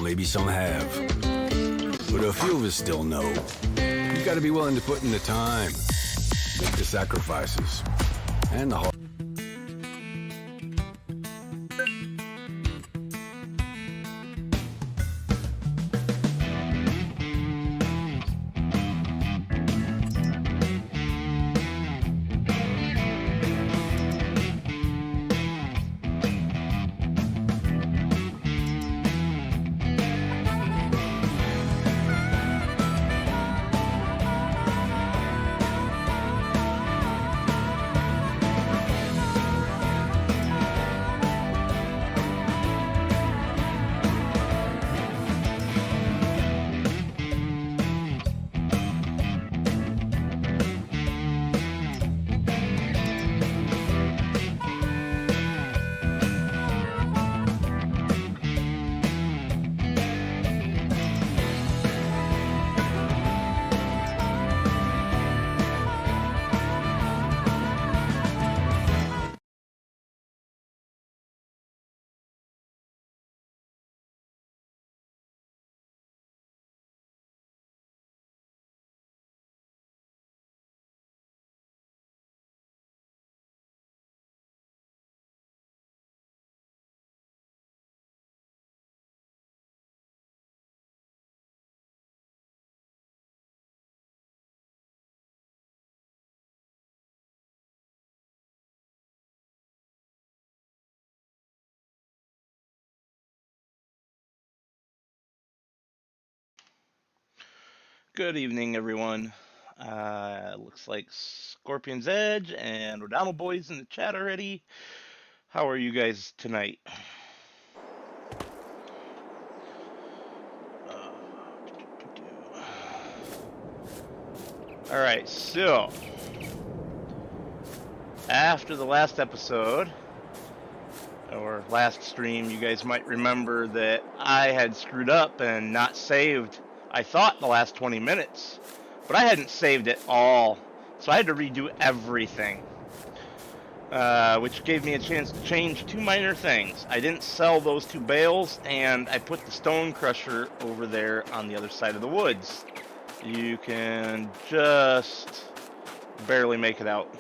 maybe some have. But a few of us still know. You gotta be willing to put in the time, make the sacrifices, and the hard. Good evening, everyone. Looks like Scorpion's Edge and O'Donnell Boys in the chat already. How are you guys tonight? Alright, so after the last episode, or last stream, you guys might remember that I had screwed up and not saved, I thought, the last 20 minutes, but I hadn't saved it all, so I had to redo everything, which gave me a chance to change two minor things. I didn't sell those two bales, and I put the stone crusher over there on the other side of the woods. You can just barely make it out.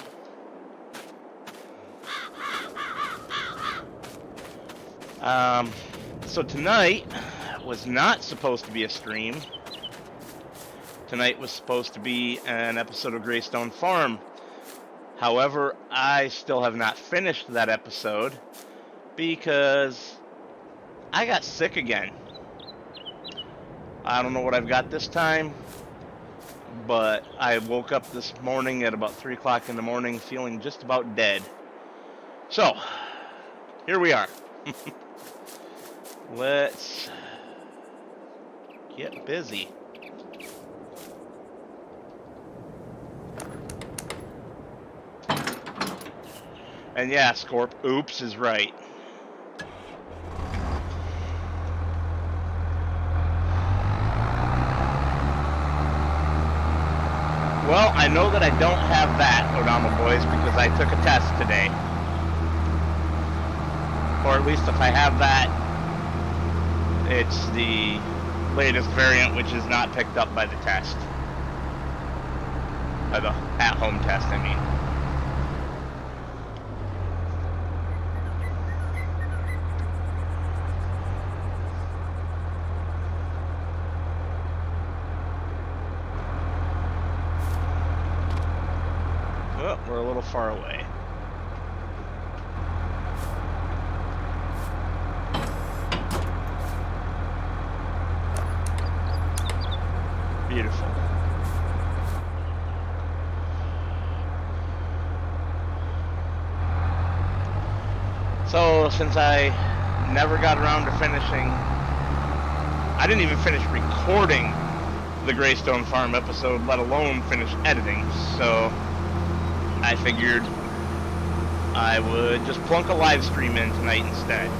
So tonight was not supposed to be a stream. Tonight was supposed to be an episode of Greystone Farm. However, I still have not finished that episode because I got sick again. I don't know what I've got this time, but I woke up this morning at about 3 o'clock in the morning feeling just about dead. So, here we are. Let's get busy. And yeah, Scorp, oops is right. Well, I know that I don't have that, O'Donnell Boys, because I took a test today. Or at least if I have that, it's the latest variant, which is not picked up by the test. By the at-home test, I mean. Oh, we're a little far away. Beautiful. So, since I never got around to finishing, I didn't even finish recording the Greystone Farm episode, let alone finish editing, so I figured I would just plunk a live stream in tonight instead.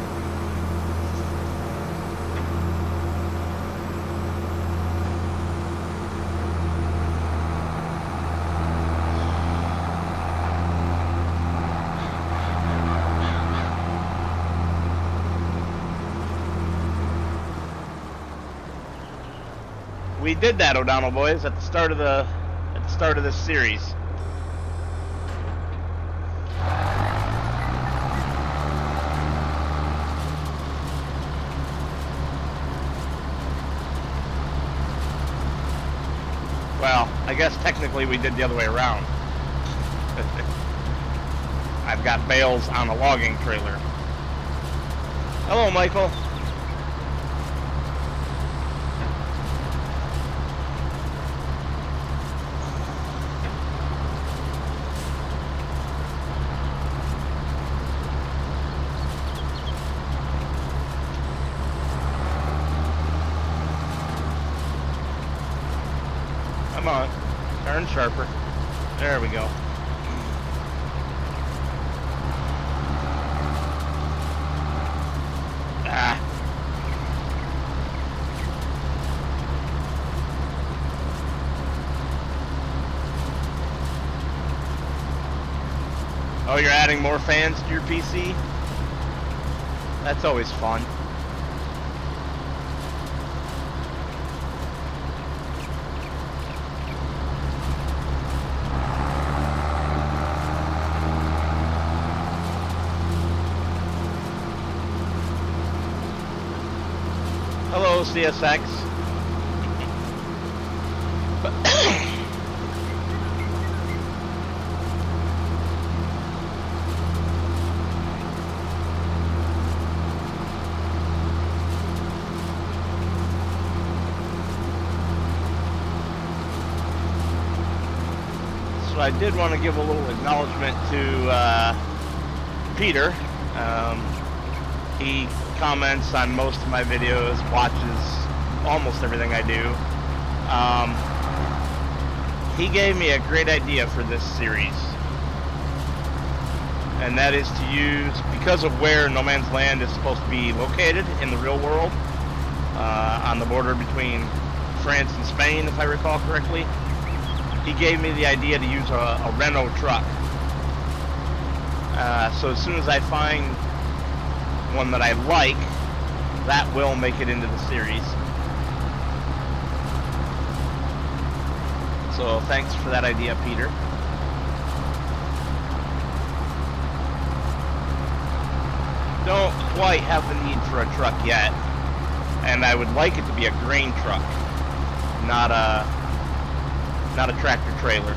We did that, O'Donnell boys, at the start of this series. Well, I guess technically we did the other way around. I've got bales on a logging trailer. Hello, Michael. Come on, turn sharper. There we go. Ah. Oh, you're adding more fans to your PC? That's always fun. Hello, CSX. So I did want to give a little acknowledgement to Peter. He comments on most of my videos, watches almost everything I do. He gave me a great idea for this series, and that is to use, because of where No Man's Land is supposed to be located in the real world, on the border between France and Spain, if I recall correctly, he gave me the idea to use a Renault truck. So as soon as I find one that I like, that will make it into the series. So thanks for that idea, Peter. Don't quite have the need for a truck yet, and I would like it to be a grain truck, not a tractor trailer.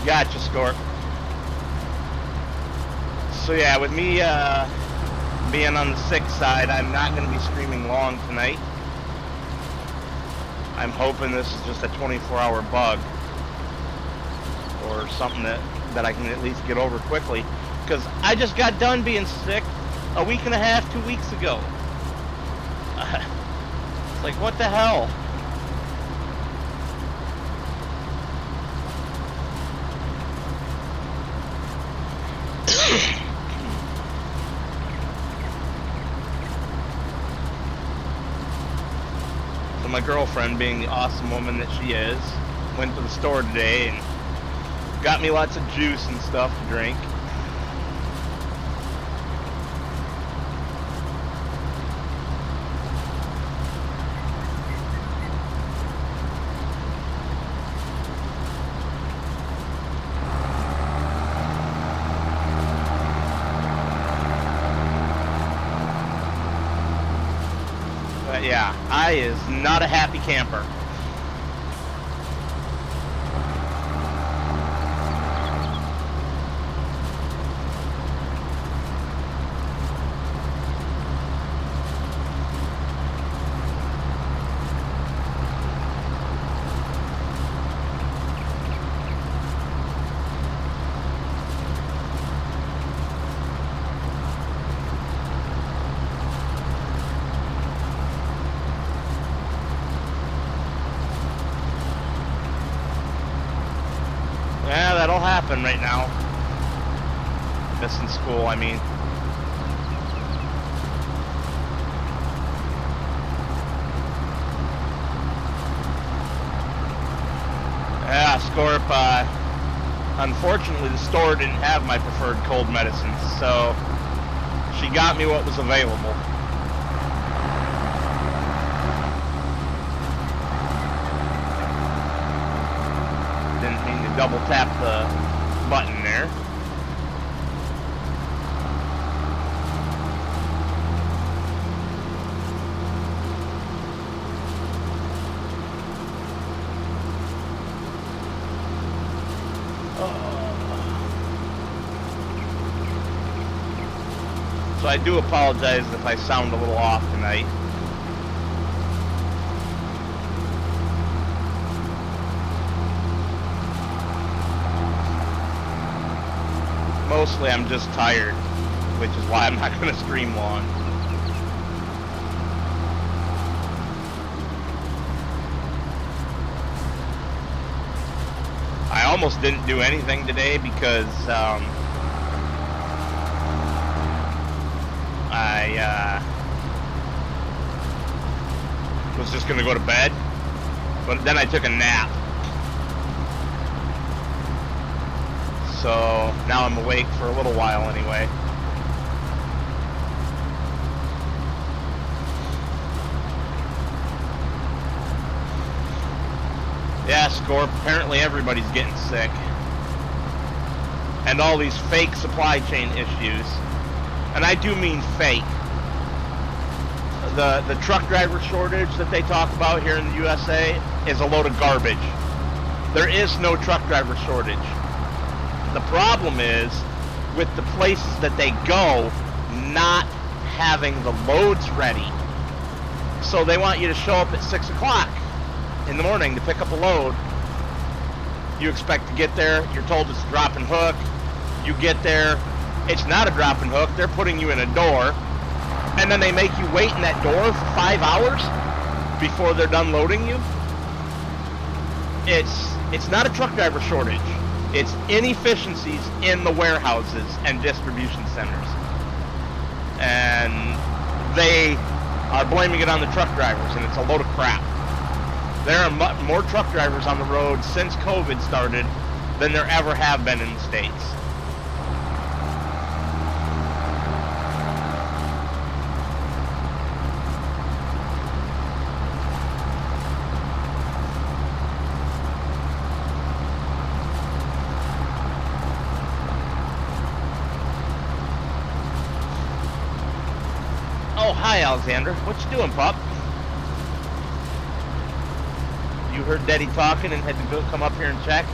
Gotcha, Scorp. So yeah, with me being on the 6 side, I'm not going to be streaming long tonight. I'm hoping this is just a 24-hour bug or something that I can at least get over quickly, because I just got done being sick a week and a half, 2 weeks ago. It's like, what the hell? So my girlfriend, being the awesome woman that she is, went to the store today and got me lots of juice and stuff to drink. But yeah, I is not a happy camper. Yeah, that'll happen right now. Missing school, I mean. Scorp, unfortunately the store didn't have my preferred cold medicines, so she got me what was available. Didn't mean to double tap the button there. So I do apologize if I sound a little off tonight. Mostly I'm just tired, which is why I'm not going to stream long. I almost didn't do anything today because I was just going to go to bed, but then I took a nap. So now I'm awake for a little while anyway. Yeah, Scorp, apparently everybody's getting sick. And all these fake supply chain issues. And I do mean fake. The truck driver shortage that they talk about here in the USA is a load of garbage. There is no truck driver shortage. The problem is with the places that they go not having the loads ready. So they want you to show up at 6 o'clock in the morning to pick up a load. You expect to get there, you're told it's a drop and hook. You get there, it's not a drop and hook, they're putting you in a door, and then they make you wait in that door for 5 hours before they're done loading you. It's not a truck driver shortage. It's inefficiencies in the warehouses and distribution centers. And they are blaming it on the truck drivers, and it's a load of crap. There are more truck drivers on the road since COVID started than there ever have been in the States. Oh, hi, Alexander. What you doing, pup? You heard Daddy talking and had to go come up here and check?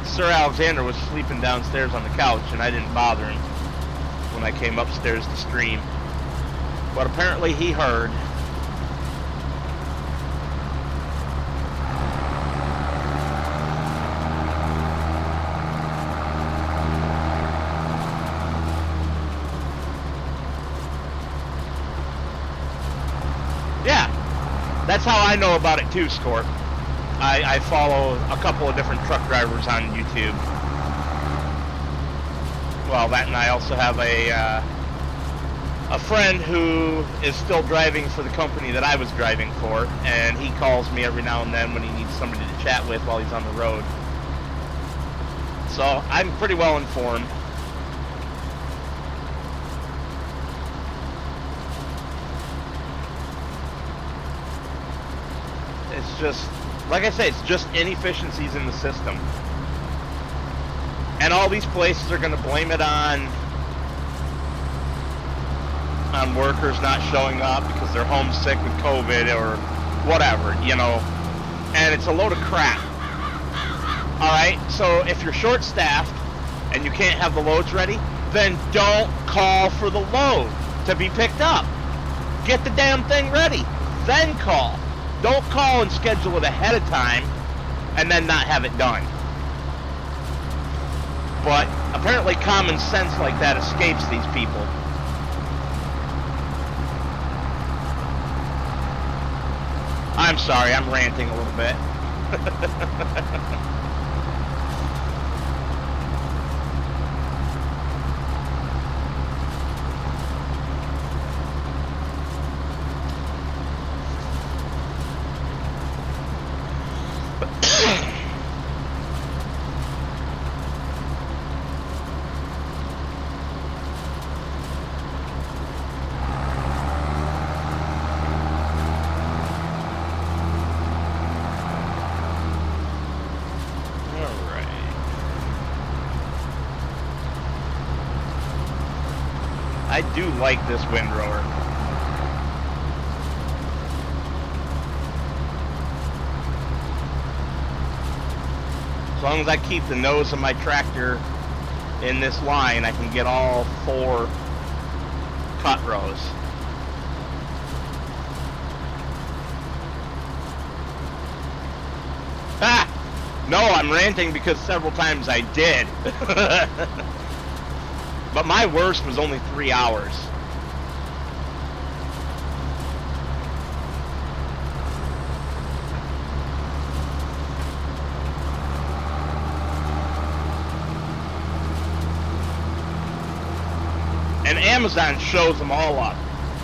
Sir Alexander was sleeping downstairs on the couch, and I didn't bother him when I came upstairs to stream. But apparently he heard. Yeah, that's how I know about it too, Scorp. I follow a couple of different truck drivers on YouTube. Well, that, and I also have a friend who is still driving for the company that I was driving for, and he calls me every now and then when he needs somebody to chat with while he's on the road. So I'm pretty well informed. It's just, like I say, it's just inefficiencies in the system. And all these places are going to blame it on workers not showing up because they're homesick with COVID or whatever, you know. And it's a load of crap. Alright, so if you're short-staffed and you can't have the loads ready, then don't call for the load to be picked up. Get the damn thing ready, then call. Don't call and schedule it ahead of time and then not have it done. But apparently common sense like that escapes these people. I'm sorry, I'm ranting a little bit. I do like this windrower. As long as I keep the nose of my tractor in this line, I can get all 4 cut rows. Ah! No, I'm ranting because several times I did. But my worst was only 3 hours. And Amazon shows them all up,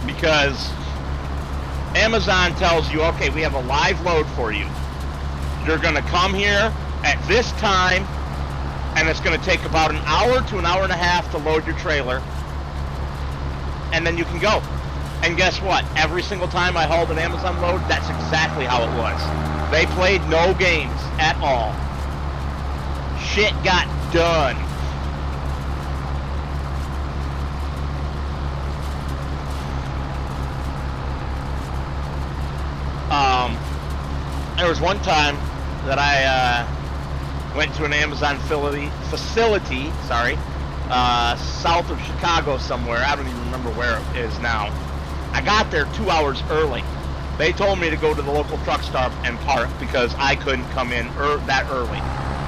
because Amazon tells you, okay, we have a live load for you. You're going to come here at this time, and it's going to take about an hour to an hour and a half to load your trailer, and then you can go. And guess what? Every single time I hauled an Amazon load, that's exactly how it was. They played no games at all. Shit got done. There was one time that I went to an Amazon facility, south of Chicago somewhere. I don't even remember where it is now. I got there 2 hours early. They told me to go to the local truck stop and park because I couldn't come in that early.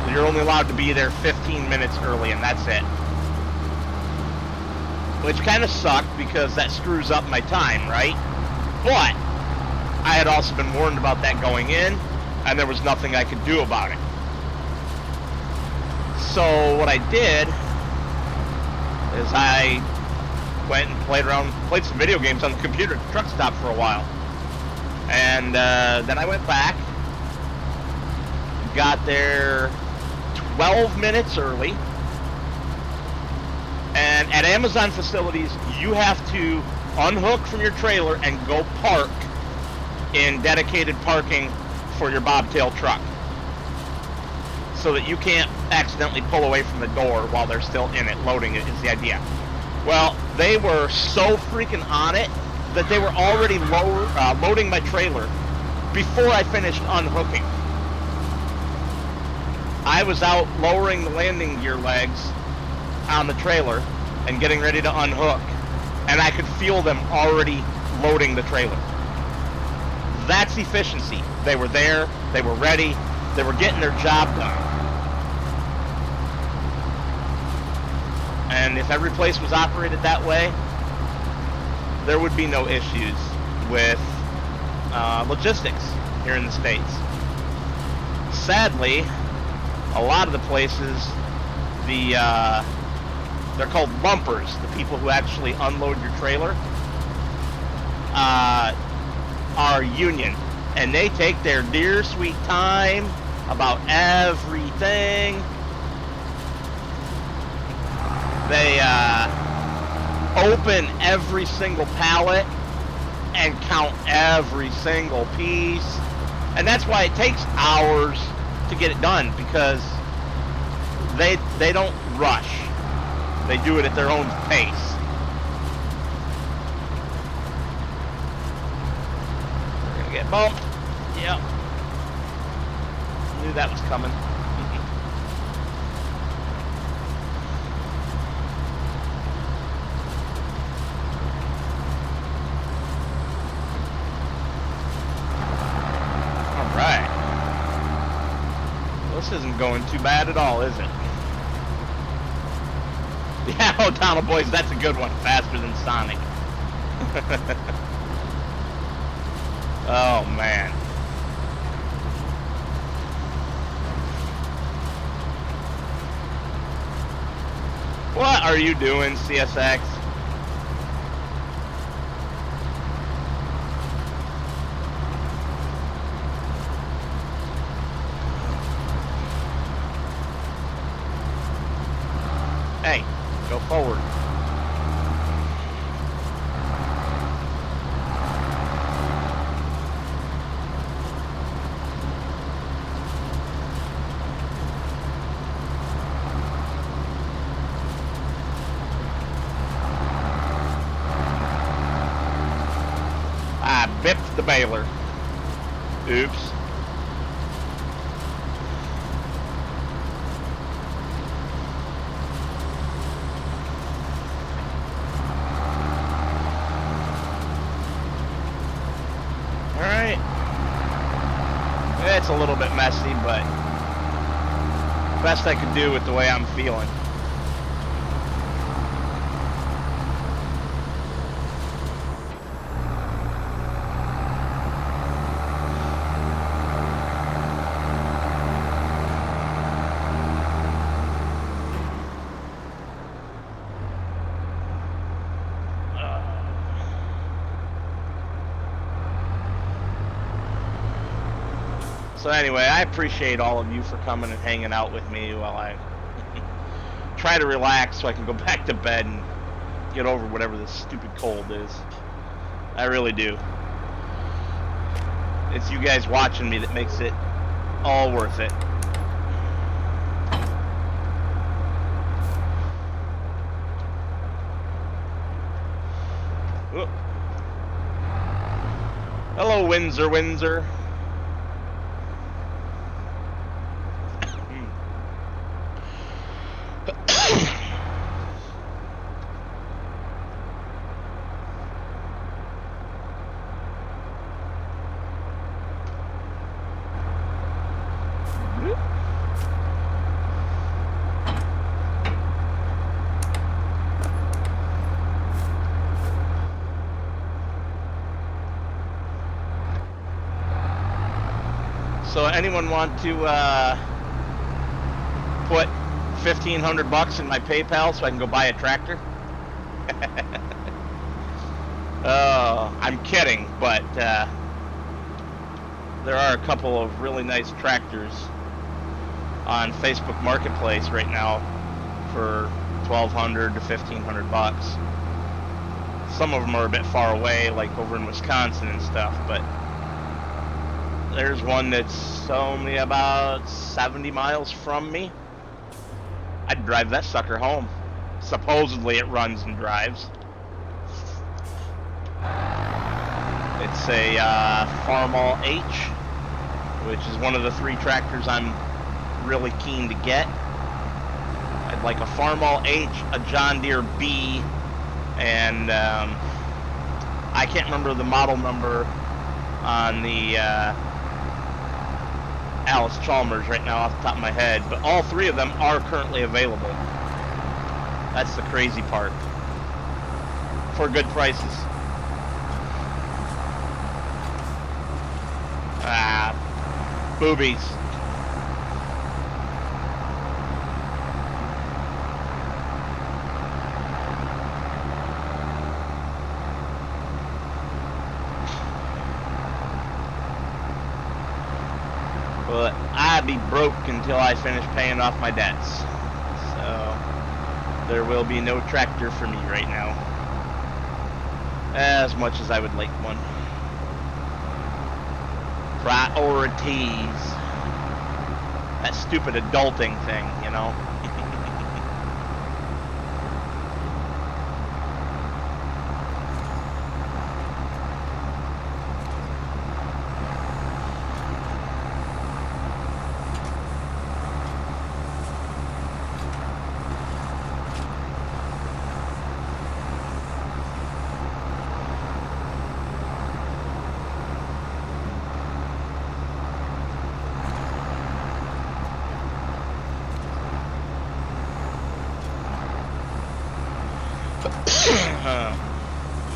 So you're only allowed to be there 15 minutes early, and that's it. Which kind of sucked because that screws up my time, right? But I had also been warned about that going in, and there was nothing I could do about it. So what I did is I went and played some video games on the computer at the truck stop for a while. And then I went back, got there 12 minutes early. And at Amazon facilities, you have to unhook from your trailer and go park in dedicated parking for your bobtail truck, so that you can't accidentally pull away from the door while they're still in it, loading it is the idea. Well, they were so freaking on it that they were already loading my trailer before I finished unhooking. I was out lowering the landing gear legs on the trailer and getting ready to unhook, and I could feel them already loading the trailer. That's efficiency. They were there, they were ready, they were getting their job done. And if every place was operated that way, there would be no issues with logistics here in the States. Sadly, a lot of the places, they're called bumpers, the people who actually unload your trailer, are union, and they take their dear sweet time about everything. They open every single pallet and count every single piece, and that's why it takes hours to get it done, because they don't rush. They do it at their own pace. We're gonna get bumped. Yep. Knew that was coming. Alright. Well, this isn't going too bad at all, is it? Yeah, O'Donnell boys, that's a good one. Faster than Sonic. Oh, man. What are you doing, CSX? Hey, go forward. bipped the baler. Oops. Alright. It's a little bit messy, but best I could do with the way I'm feeling. So anyway, I appreciate all of you for coming and hanging out with me while I try to relax so I can go back to bed and get over whatever this stupid cold is. I really do. It's you guys watching me that makes it all worth it. Whoop. Hello, Windsor, Windsor. So anyone want to put $1,500 in my PayPal so I can go buy a tractor? I'm kidding, but there are a couple of really nice tractors on Facebook Marketplace right now for $1,200 to $1,500. Some of them are a bit far away, like over in Wisconsin and stuff, but there's one that's only about 70 miles from me. I'd drive that sucker home. Supposedly it runs and drives. It's a Farmall H, which is one of the 3 tractors I'm really keen to get. I'd like a Farmall H, a John Deere B, and I can't remember the model number on the Alice Chalmers right now off the top of my head, but all 3 of them are currently available. That's the crazy part. For good prices. Boobies. But I'd be broke until I finish paying off my debts. So there will be no tractor for me right now. As much as I would like one. Priorities. That stupid adulting thing, you know?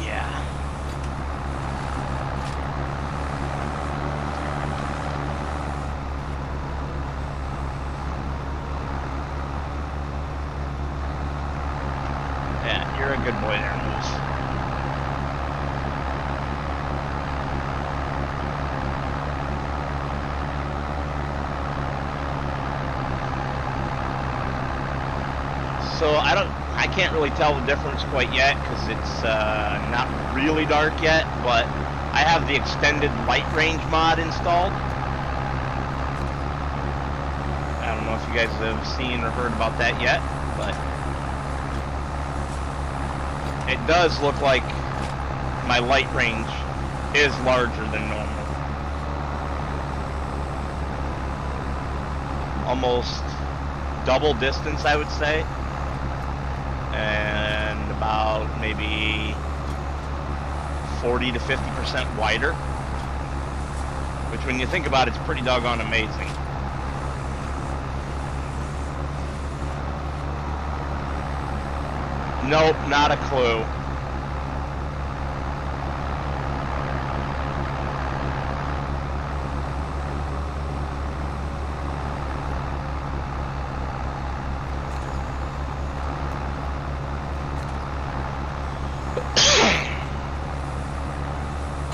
Yeah. Yeah, you're a good boy there, Moose. So I can't really tell the difference quite yet because it's not really dark yet, but I have the extended light range mod installed. I don't know if you guys have seen or heard about that yet, but it does look like my light range is larger than normal. Almost double distance, I would say. And about maybe 40 to 50% wider. Which, when you think about it, it's pretty doggone amazing. Nope, not a clue.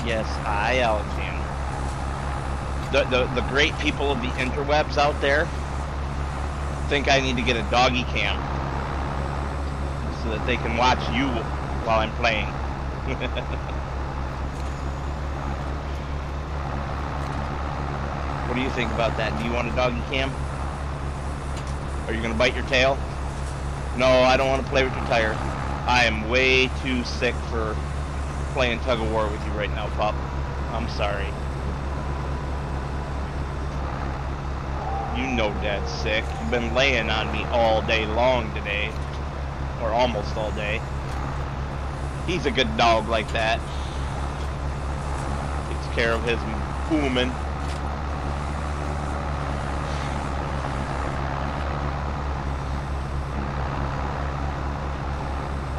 Yes, I Alexander. The great people of the interwebs out there think I need to get a doggy cam so that they can watch you while I'm playing. What do you think about that? Do you want a doggy cam? Are you going to bite your tail? No, I don't want to play with your tire. I am way too sick for playing tug of war with you right now, pup. I'm sorry. You know Dad's sick. You've been laying on me all day long today. Or almost all day. He's a good dog like that. Takes care of his woman.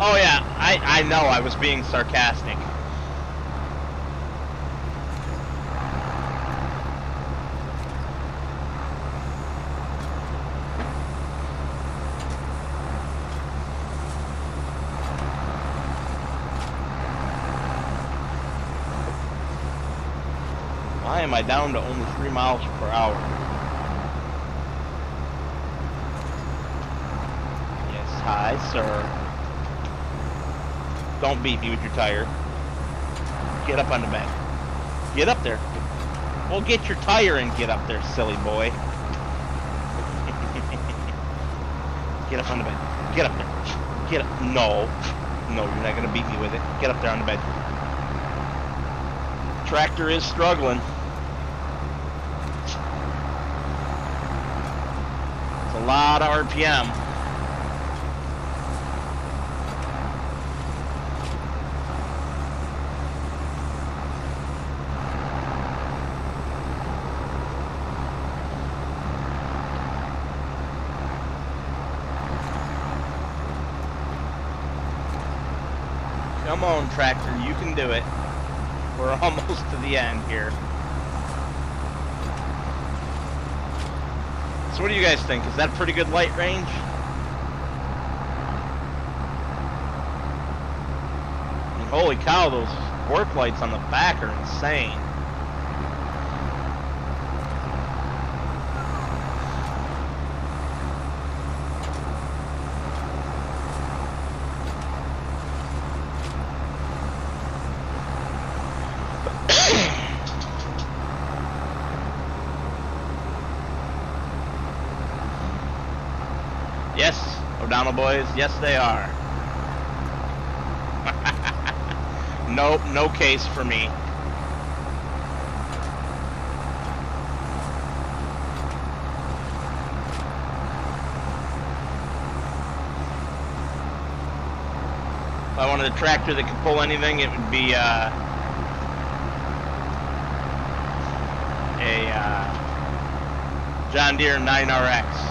Oh yeah, I know I was being sarcastic. Why am I down to only 3 miles per hour? Yes, hi, sir. Don't beat me with your tire. Get up on the bed. Get up there. Well, get your tire and get up there, silly boy. Get up on the bed. Get up there. Get up. No. No, you're not going to beat me with it. Get up there on the bed. Tractor is struggling. It's a lot of RPM. Come on, tractor, you can do it. We're almost to the end here. So what do you guys think? Is that a pretty good light range? I mean, holy cow, those work lights on the back are insane. Yes, O'Donnell boys, yes they are. Nope, no case for me. If I wanted a tractor that could pull anything, it would be a John Deere 9RX.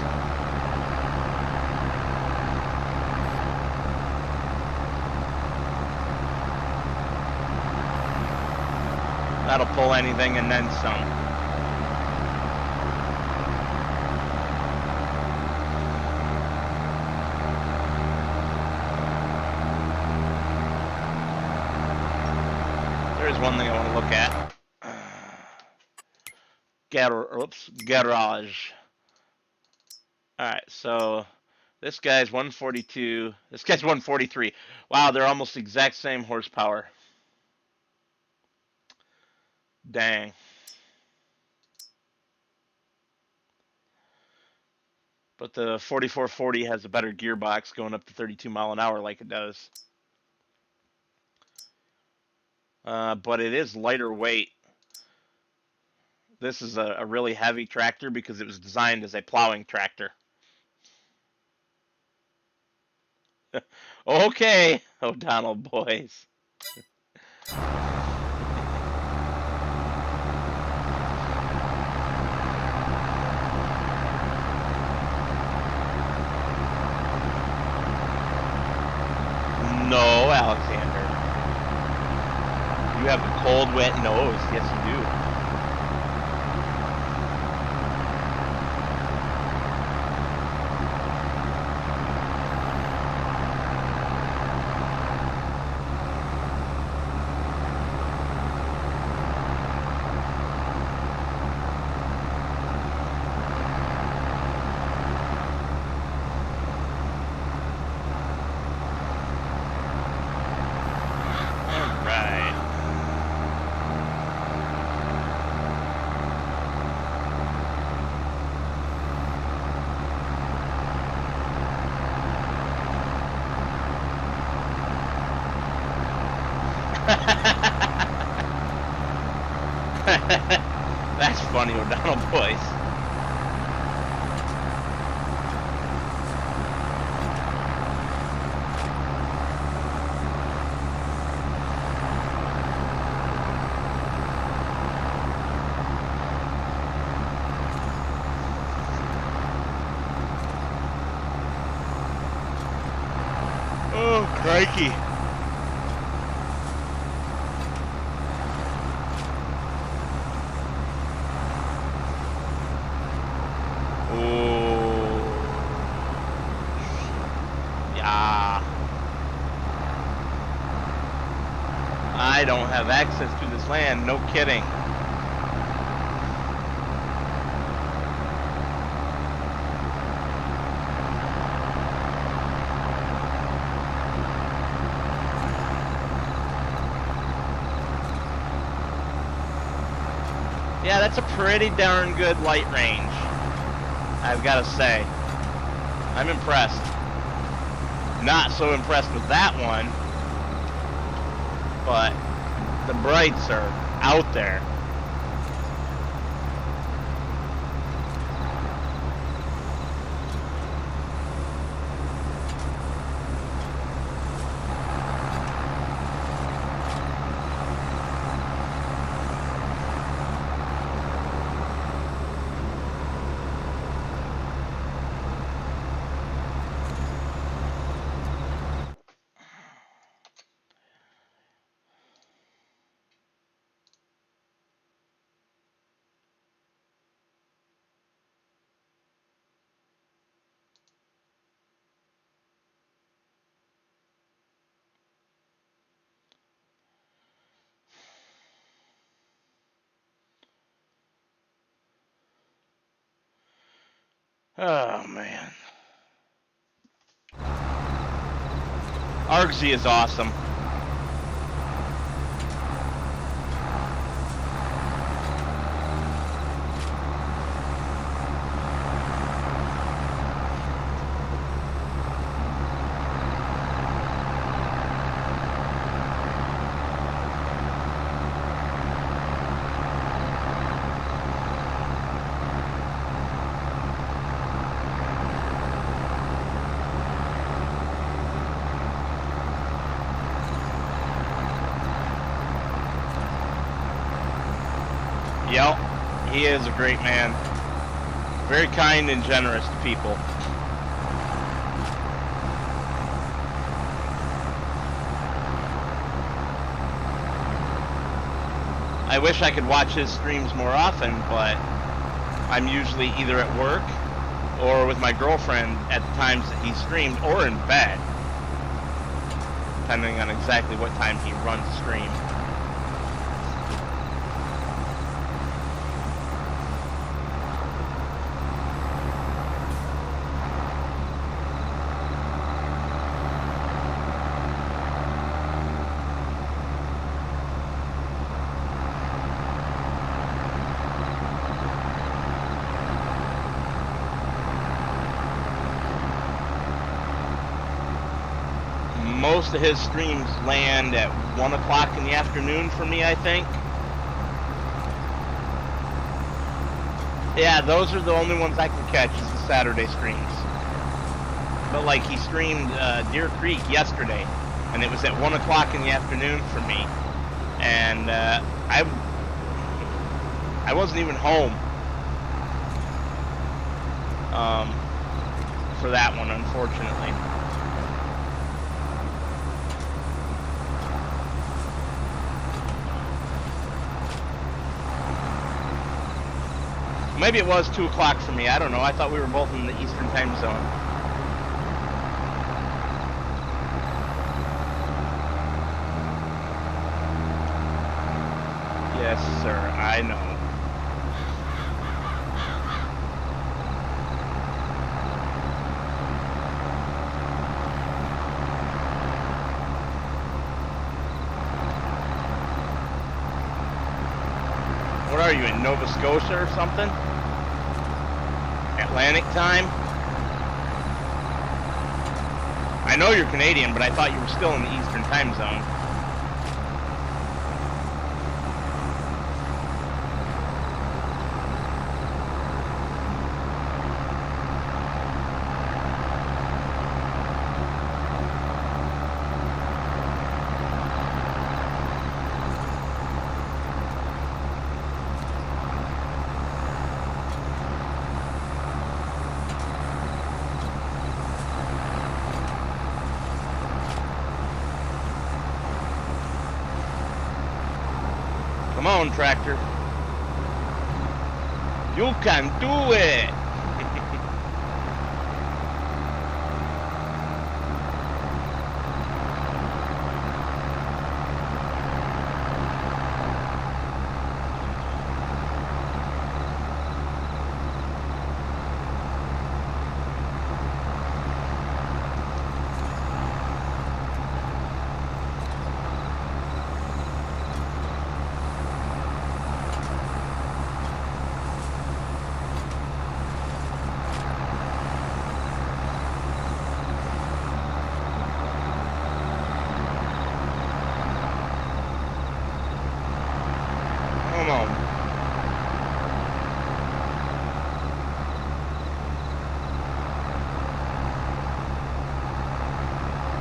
That'll pull anything and then some. There's one thing I want to look at. Garage. Alright, so this guy's 142. This guy's 143. Wow, they're almost the exact same horsepower. Dang. But the 4440 has a better gearbox going up to 32 mile an hour like it does. but it is lighter weight. This is a really heavy tractor because it was designed as a plowing tractor. Okay, O'Donnell boys. No, Alexander. You have a cold, wet nose. Yes, you do. All right. That's funny, O'Donnell boys. Oh, crikey. Oh. Yeah. I don't have access to this land, no kidding. Yeah, that's a pretty darn good light range, I've got to say. I'm impressed. Not so impressed with that one, but the brights are out there. Oh, man. Argsy is awesome. Yep, he is a great man. Very kind and generous to people. I wish I could watch his streams more often, but I'm usually either at work or with my girlfriend at the times that he streamed, or in bed, depending on exactly what time he runs the stream. most of his streams land at 1 o'clock in the afternoon for me, I think. Yeah, those are the only ones I can catch is the Saturday streams. But like he streamed Deer Creek yesterday, and it was at 1 o'clock in the afternoon for me. And I wasn't even home for that one, unfortunately. Maybe it was 2 o'clock for me. I don't know. I thought we were both in the Eastern time zone. Yes, sir. I know. What are you, in Nova Scotia or something? Atlantic time? I know you're Canadian, but I thought you were still in the Eastern time zone. Come on, tractor. You can do it. Come on.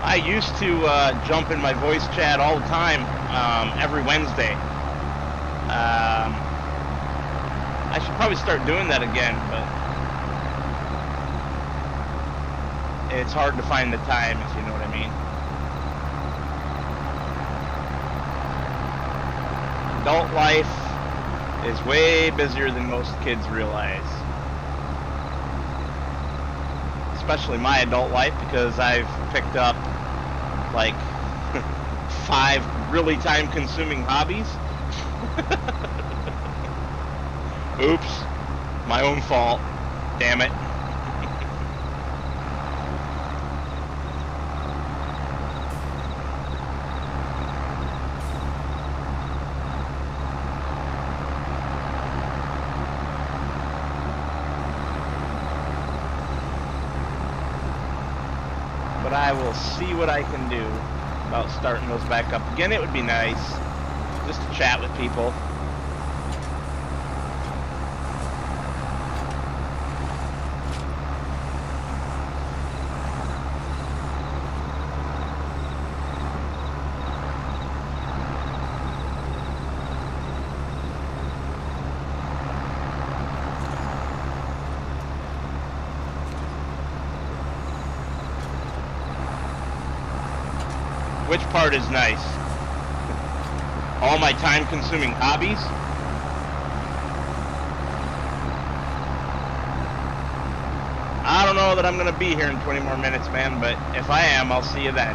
I used to jump in my voice chat all the time, every Wednesday. I should probably start doing that again, but it's hard to find the time, if you know what I mean. Adult life is way busier than most kids realize. Especially my adult life, because I've picked up like 5 really time-consuming hobbies. Oops, my own fault. Damn it. But I will see what I can do about starting those back up again. It would be nice just to chat with people. Which part is nice? All my time-consuming hobbies? I don't know that I'm going to be here in 20 more minutes, man, but if I am, I'll see you then.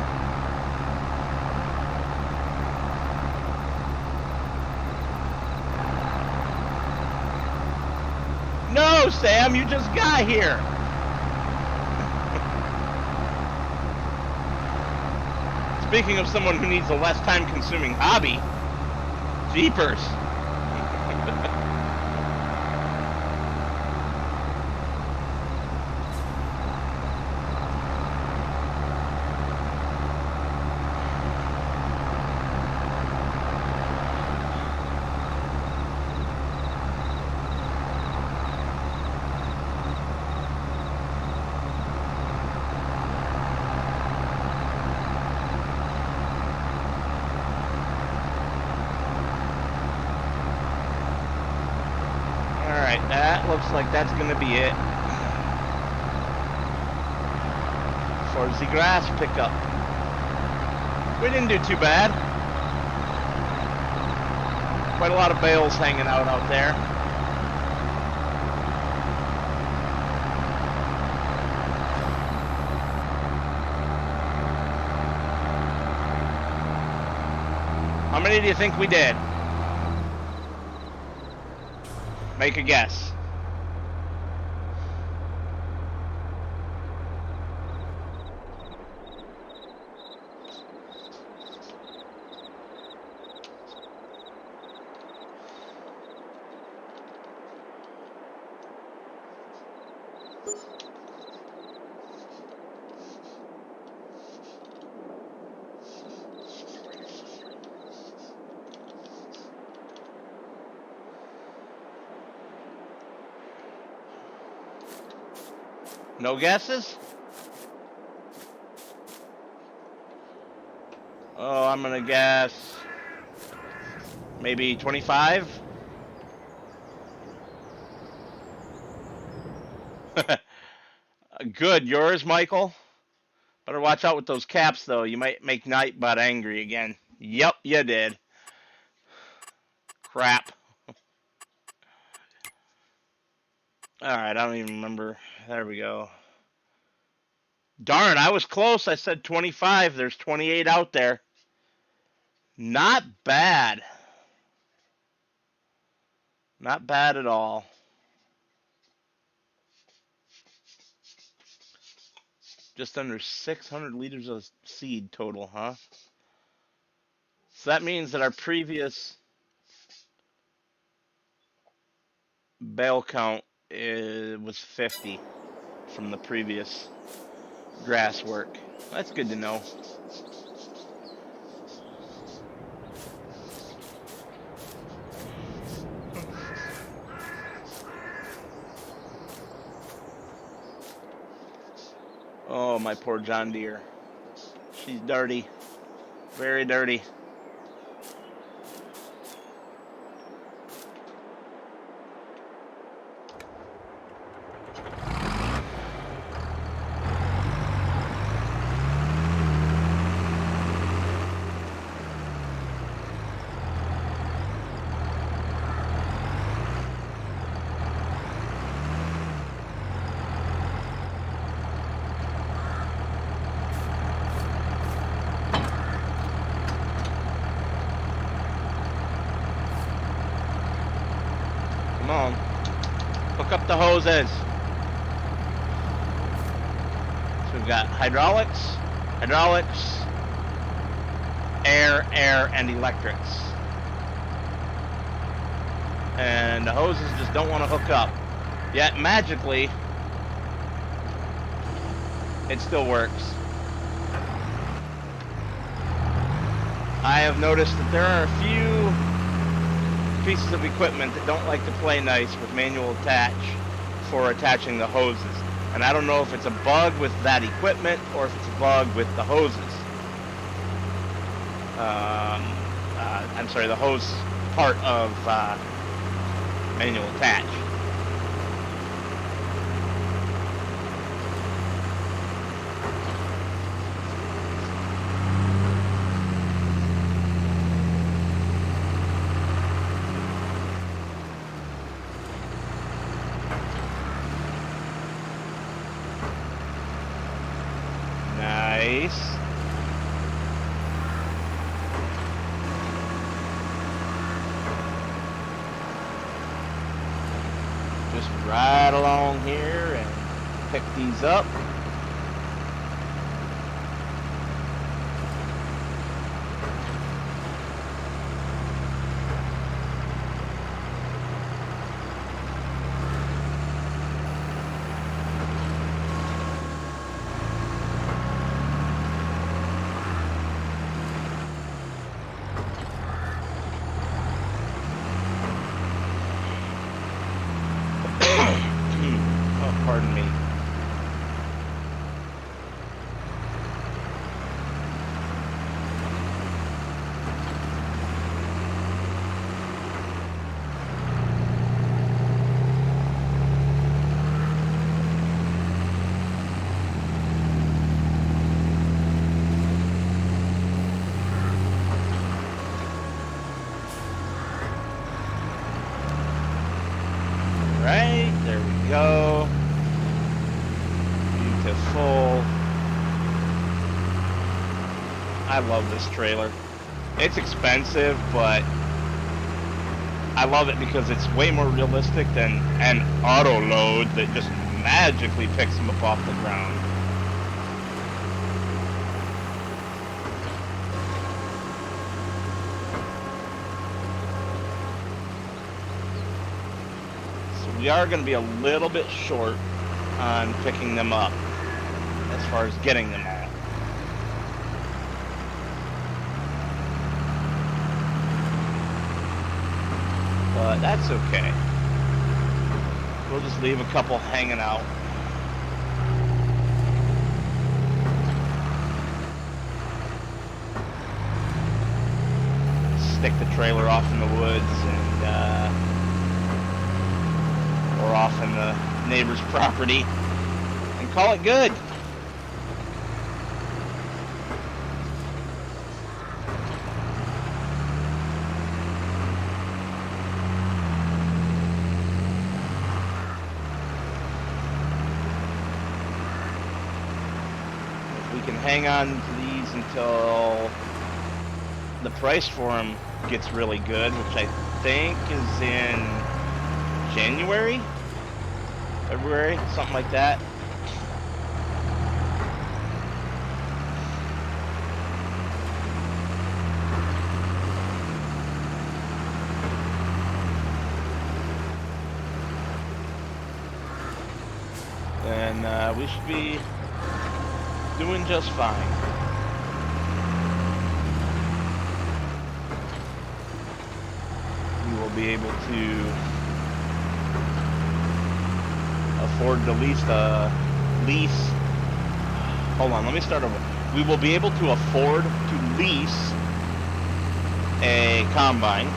No, Sam, you just got here. Speaking of someone who needs a less time-consuming hobby, jeepers. that looks like that's going to be it for the grass pickup. We didn't do too bad. Quite a lot of bales hanging out there. How many do you think we did? Make a guess. No guesses? Oh, I'm gonna guess maybe 25. Good, yours, Michael. Better watch out with those caps, though. You might make Nightbot angry again. Yep, you did. Crap. Alright, I don't even remember. There we go. Darn, I was close. I said 25. There's 28 out there. Not bad. Not bad at all. Just under 600 liters of seed total, huh? So that means that our previous bale count was 50 from the previous grass work. That's good to know. Oh, my poor John Deere. She's dirty. Very dirty. Come on. Hook up the hoses. So we've got hydraulics, air, and electrics. And the hoses just don't want to hook up. Yet magically, it still works. I have noticed that there are a few pieces of equipment that don't like to play nice with manual attach for attaching the hoses. And I don't know if it's a bug with that equipment or if it's a bug with the hoses. I'm sorry, the hose part of manual attach. Nice. Just ride along here and pick these up. Pardon me. full. I love this trailer. It's expensive, but I love it because it's way more realistic than an auto load that just magically picks them up off the ground. So we are going to be a little bit short on picking them up as far as getting them all. But that's okay. We'll just leave a couple hanging out. Stick the trailer off in the woods and or off in the neighbor's property and call it good. Hang on to these until the price for them gets really good, which I think is in January, February, something like that. Then we should be doing just fine. We will be able to afford to lease. Hold on, let me start over. We will be able to afford to lease a combine to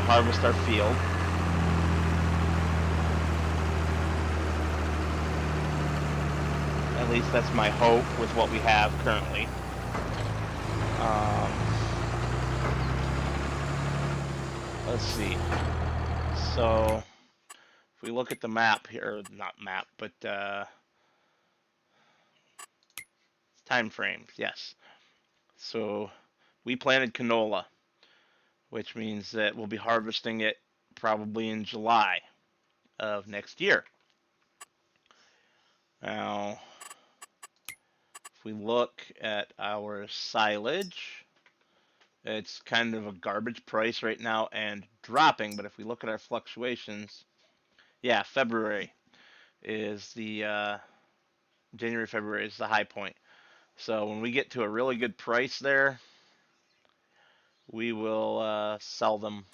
harvest our field. At least that's my hope with what we have currently. Let's see. So, if we look at the map here, not map, but time frames, yes. So, we planted canola, which means that we'll be harvesting it probably in July of next year. Now, if we look at our silage, it's kind of a garbage price right now and dropping, but if we look at our fluctuations, yeah, February is the, January, February is the high point. So when we get to a really good price there, we will sell them.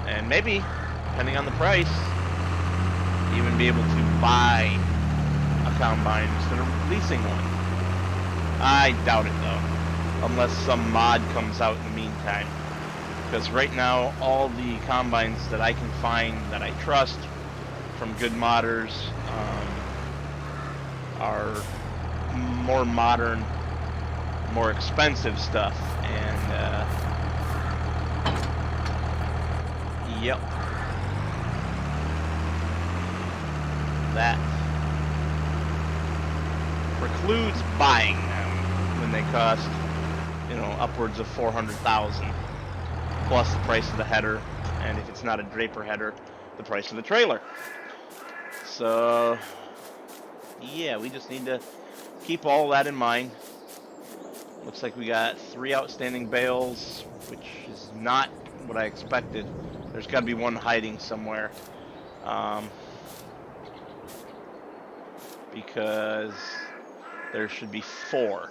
And maybe, depending on the price, even be able to buy a combine instead of leasing one. I doubt it though, unless some mod comes out in the meantime. Because right now, all the combines that I can find that I trust from good modders are more modern, more expensive stuff. And yep, that precludes buying them when they cost, you know, upwards of 400,000 plus the price of the header, and if it's not a Draper header, the price of the trailer. So yeah, we just need to keep all that in mind. Looks like we got 3 outstanding bales, which is not what I expected. There's got to be one hiding somewhere. Because there should be 4.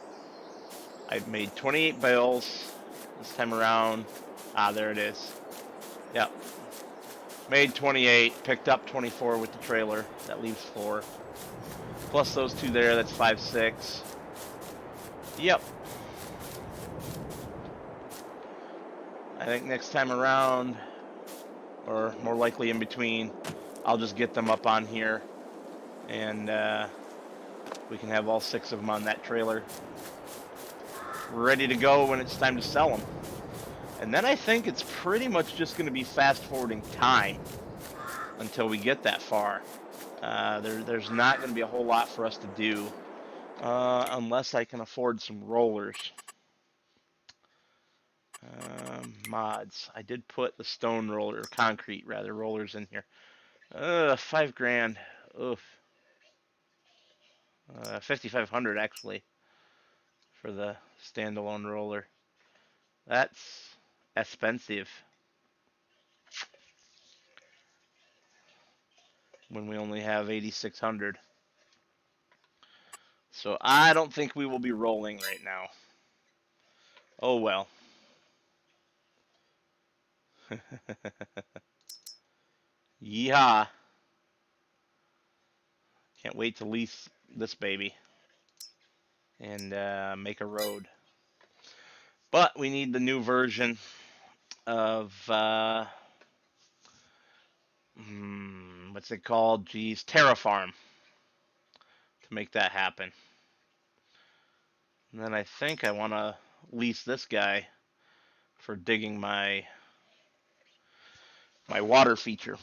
I've made 28 bales this time around. Ah, there it is. Yep. Made 28, picked up 24 with the trailer. That leaves 4. Plus those 2 there, that's 5, 6. Yep. I think next time around, or more likely in between, I'll just get them up on here. And we can have all 6 of them on that trailer ready to go when it's time to sell them. And then I think it's pretty much just going to be fast forwarding time until we get that far. There's not going to be a whole lot for us to do unless I can afford some rollers. Mods. I did put the stone roller, or concrete rather, rollers in here. $5 grand. Oof. 5,500 actually for the standalone roller. That's expensive when we only have 8,600. So I don't think we will be rolling right now. Oh well. Yeehaw. Can't wait to lease this baby and make a road. But we need the new version of what's it called? Geez, Terraform to make that happen. And then I think I want to lease this guy for digging my water feature.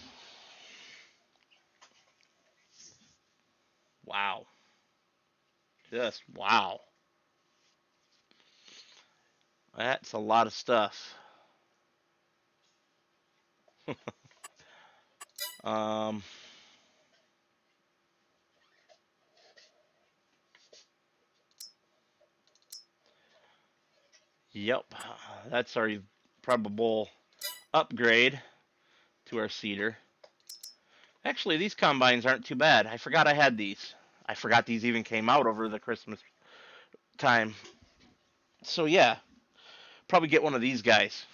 Wow. Just wow. That's a lot of stuff. um, yep. That's our probable upgrade to our seeder. Actually, these combines aren't too bad. I forgot I had these. I forgot these even came out over the Christmas time. So yeah, probably get one of these guys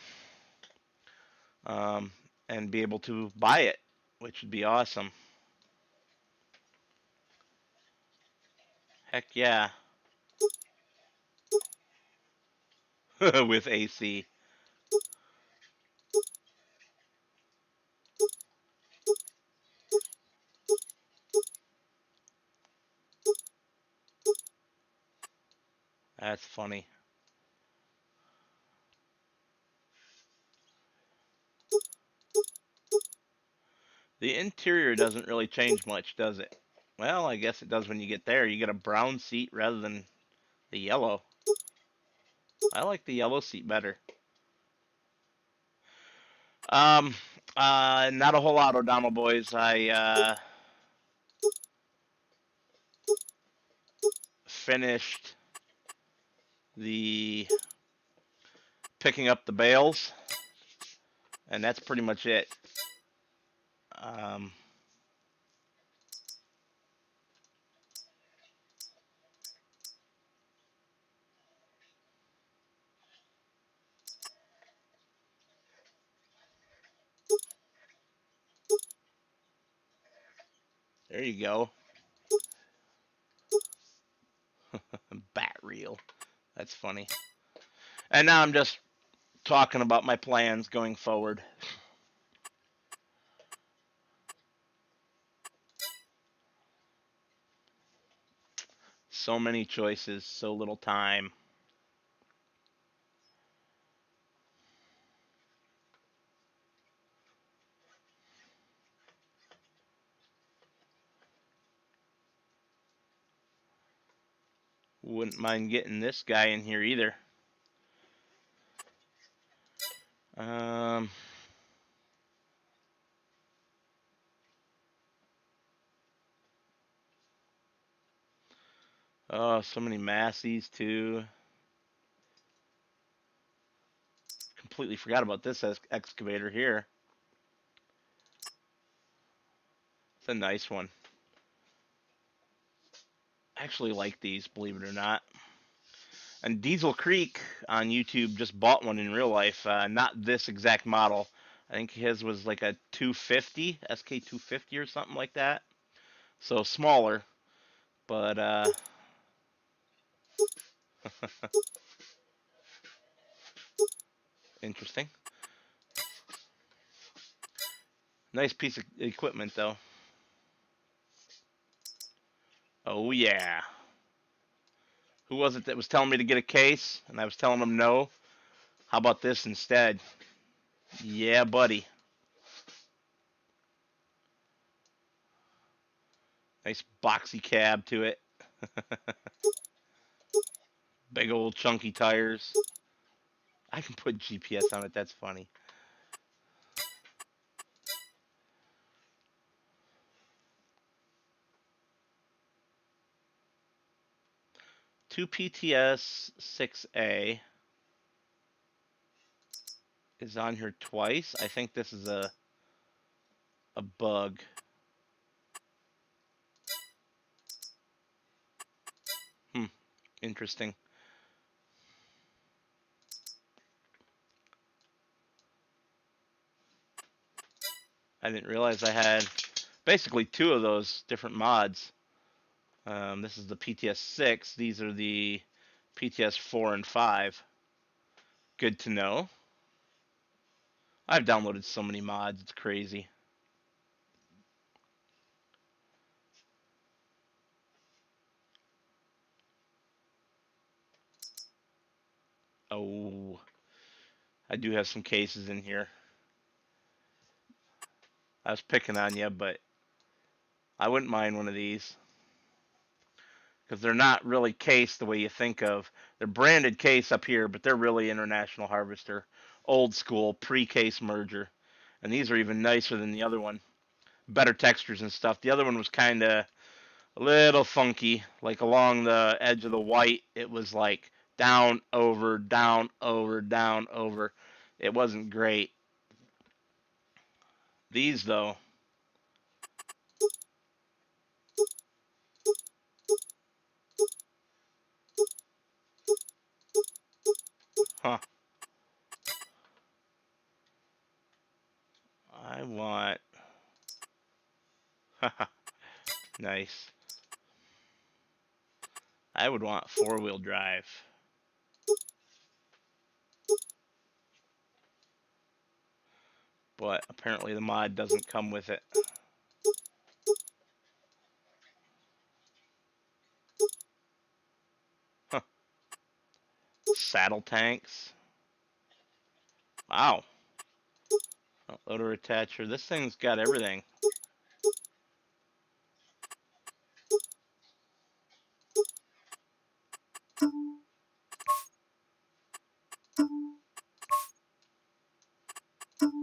um, and be able to buy it, which would be awesome. Heck yeah. With AC. That's funny. The interior doesn't really change much, does it? Well, I guess it does when you get there. You get a brown seat rather than the yellow. I like the yellow seat better. Um, not a whole lot, O'Donnell boys. I finished the picking up the bales, and that's pretty much it. Um, there you go. Bat reel. That's funny. And now I'm just talking about my plans going forward. So many choices, so little time. Wouldn't mind getting this guy in here either. Um, oh, so many Massies too. Completely forgot about this excavator here. It's a nice one. I actually like these, believe it or not. And Diesel Creek on YouTube just bought one in real life. Not this exact model. I think his was like a 250, SK250 or something like that. So smaller, but interesting. Nice piece of equipment though. Oh yeah. Who was it that was telling me to get a case and I was telling them no? How about this instead? Yeah, buddy. Nice boxy cab to it. Big old chunky tires. I can put GPS on it. That's funny. Two PTS 6A is on here twice. I think this is a bug. Interesting. I didn't realize I had basically two of those different mods. This is the PTS 6. These are the PTS 4 and 5. Good to know. I've downloaded so many mods, it's crazy. Oh, I do have some cases in here. I was picking on you, but I wouldn't mind one of these. Because they're not really case the way you think of. They're branded case up here, but they're really International Harvester. Old school, pre-case merger. And these are even nicer than the other one. Better textures and stuff. The other one was kind of a little funky. Like along the edge of the white, it was like down, over, down, over, down, over. It wasn't great. These, though, huh. I want... Nice. I would want four-wheel drive. But apparently the mod doesn't come with it. Huh. Saddle tanks. Wow. Loader attacher. This thing's got everything.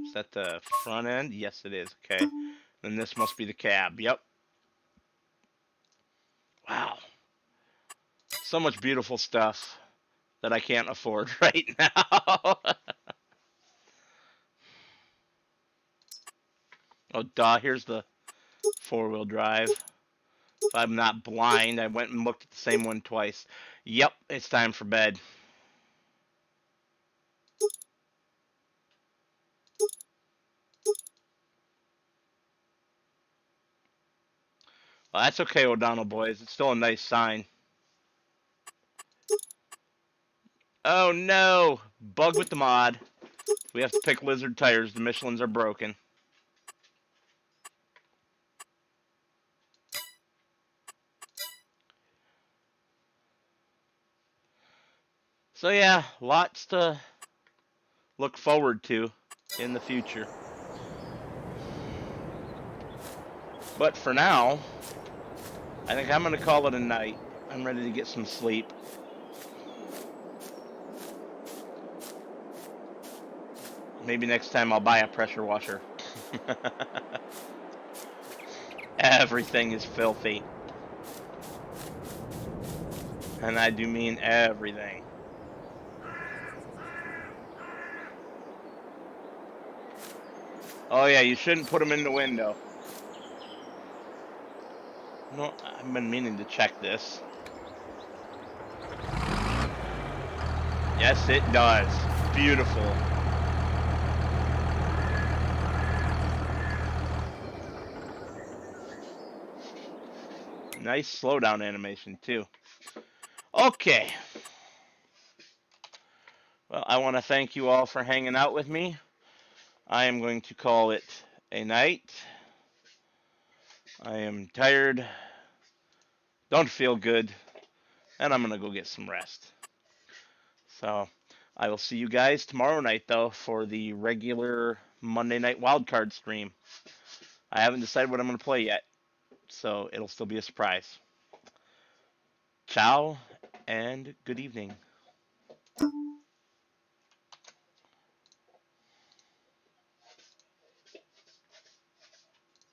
Is that the front end? Yes, it is. Okay. Then this must be the cab. Yep. Wow. So much beautiful stuff that I can't afford right now. Oh, duh. Here's the four-wheel drive. If I'm not blind, I went and looked at the same one twice. Yep, it's time for bed. Well, that's okay, O'Donnell boys. It's still a nice sign. Oh no! Bug with the mod. We have to pick lizard tires. The Michelins are broken. So yeah, lots to look forward to in the future. But for now, I think I'm going to call it a night. I'm ready to get some sleep. Maybe next time I'll buy a pressure washer. Everything is filthy. And I do mean everything. Oh yeah, you shouldn't put them in the window. No, I've been meaning to check this. Yes, it does. Beautiful. Nice slowdown animation, too. Okay. Well, I want to thank you all for hanging out with me. I am going to call it a night. I am tired. Don't feel good. And I'm going to go get some rest. So, I will see you guys tomorrow night, though, for the regular Monday night wildcard stream. I haven't decided what I'm going to play yet. So it'll still be a surprise. Ciao and good evening.